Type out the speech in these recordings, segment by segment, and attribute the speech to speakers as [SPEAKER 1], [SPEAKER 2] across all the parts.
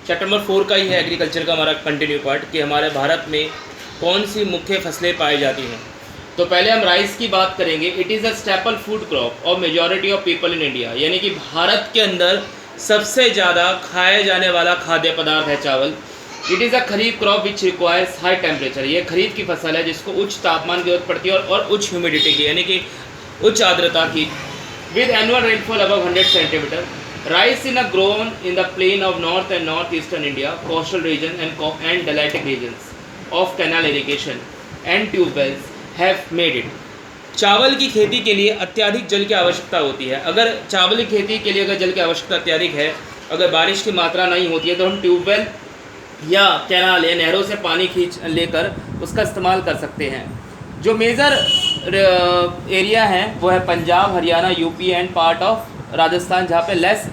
[SPEAKER 1] Chapter number 4 का ही है agriculture का हमारा कंटिन्यू पार्ट कि हमारे भारत में कौन सी मुख्य फसलें पाई जाती हैं। तो पहले हम राइस की बात करेंगे। It is a staple food crop of majority of people in India, यानी कि भारत के अंदर सबसे ज़्यादा खाया जाने वाला खाद्य पदार्थ है चावल। It is a kharif crop which requires high temperature, ये खरीफ की फसल है जिसको उच्च तापमान की जरूरत पड़ती है और उच्च ह्यूमिडिटी की, यानी कि उच्च आर्द्रता की, with annual rainfall above 100 centimetre. Rice is grown in the plain of north and northeastern India, coastal region and deltaic regions of canal irrigation and tube wells have made it. चावल की खेती के लिए अत्यधिक जल की आवश्यकता होती है। अगर चावल की खेती के लिए अगर जल की आवश्यकता अत्यधिक है, अगर बारिश की मात्रा नहीं होती है तो हम ट्यूबवेल या कैनाल या नहरों से पानी खींच लेकर उसका इस्तेमाल कर सकते हैं। जो मेजर एरिया है वो है Punjab, Haryana, UP and part of Rajasthan, जहाँ पे लेस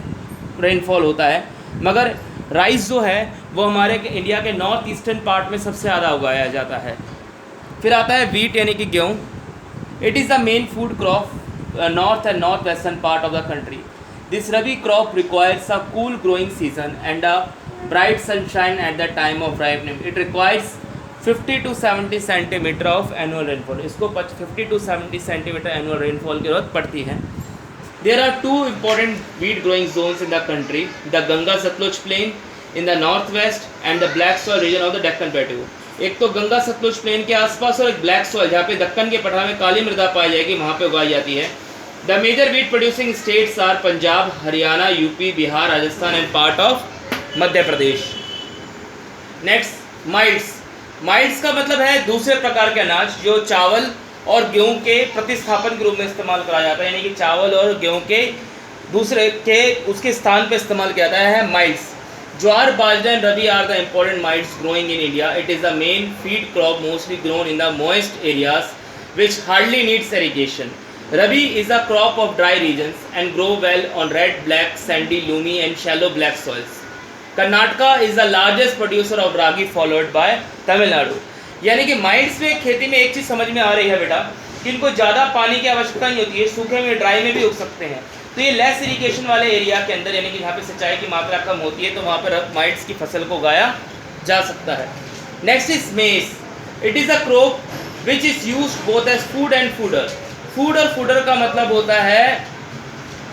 [SPEAKER 1] रेनफॉल होता है। मगर राइस जो है वो हमारे इंडिया के नॉर्थ ईस्टर्न पार्ट में सबसे ज़्यादा उगाया जाता है। फिर आता है वीट यानी कि गेहूँ। It is the main food crop north and north western part of the country. This rabi crop requires a cool growing season and a bright sunshine at the time of ripening. It requires 50 to 70 centimetre of annual rainfall. इसको 50 to 70 centimetre annual rainfall की जरूरत पड़ती है। There are two important wheat growing zones in the country, the Ganga-Satluj plain in the northwest and the black soil region of the Deccan Plateau. एक तो Ganga Sutlej plane के आसपास और एक ब्लैक सॉइल जहाँ पे दक्कन के पठार में काली मृदा पाई जाएगी, वहाँ पे उगाई जाती है। The major wheat producing states are Punjab, Haryana, UP, Bihar, Rajasthan and part of Madhya Pradesh. Next mites. Mites का मतलब है दूसरे प्रकार के अनाज जो चावल और गेहूं के प्रतिस्थापन के रूप में इस्तेमाल करा जाता है, यानी कि चावल और गेहूं के दूसरे के उसके स्थान पर इस्तेमाल किया जाता है millets. Jowar, bajra and ragi are the important millets growing in India. It is the main feed crop mostly grown in the moist areas which hardly needs irrigation. Ragi is a crop of dry regions and grow well on red, black, sandy, loamy and shallow black soils. Karnataka is the largest producer of ragi followed by Tamil Nadu. यानी कि mites में खेती में एक चीज़ समझ में आ रही है बेटा कि इनको ज़्यादा पानी की आवश्यकता नहीं होती है, सूखे में ड्राई में भी उग सकते हैं। तो ये लेस इरिगेशन वाले एरिया के अंदर, यानी कि जहाँ पे सिंचाई की मात्रा कम होती है, तो वहाँ पर माइट्स की फसल को उगाया जा सकता है। Next is maize. It is a crop which is use both as food and fodder. Food और फूडर का मतलब होता है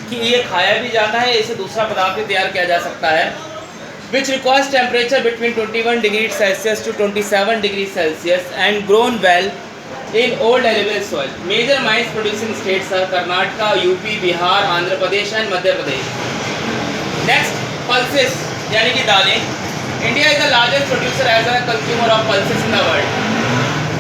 [SPEAKER 1] कि ये खाया भी जाता है, इसे दूसरा पदार्थ भी तैयार किया जा सकता है। which requires temperature between 21 degrees Celsius to 27 degrees Celsius and grown well in old alluvial soil. Major maize producing states are Karnataka, UP, Bihar, Andhra Pradesh and Madhya Pradesh. Next, pulses यानी कि दालें. India is the largest producer as a consumer of pulses in the world.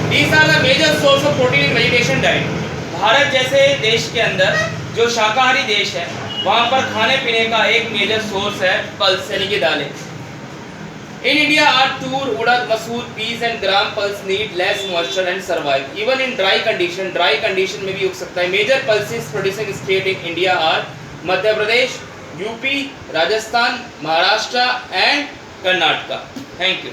[SPEAKER 1] These are the major source of protein in vegetation diet. Bharat जैसे देश के अंदर जो शाकाहारी देश है वहाँ पर खाने पीने का एक मेजर सोर्स है पल्स यानी कि दालें। इन India are tur, urad, masoor, peas and gram pulse need less moisture and survive even in dry condition में भी उग सकता है। Major pulses producing state in India are Madhya Pradesh, UP, Rajasthan, Maharashtra and Karnataka. Thank you.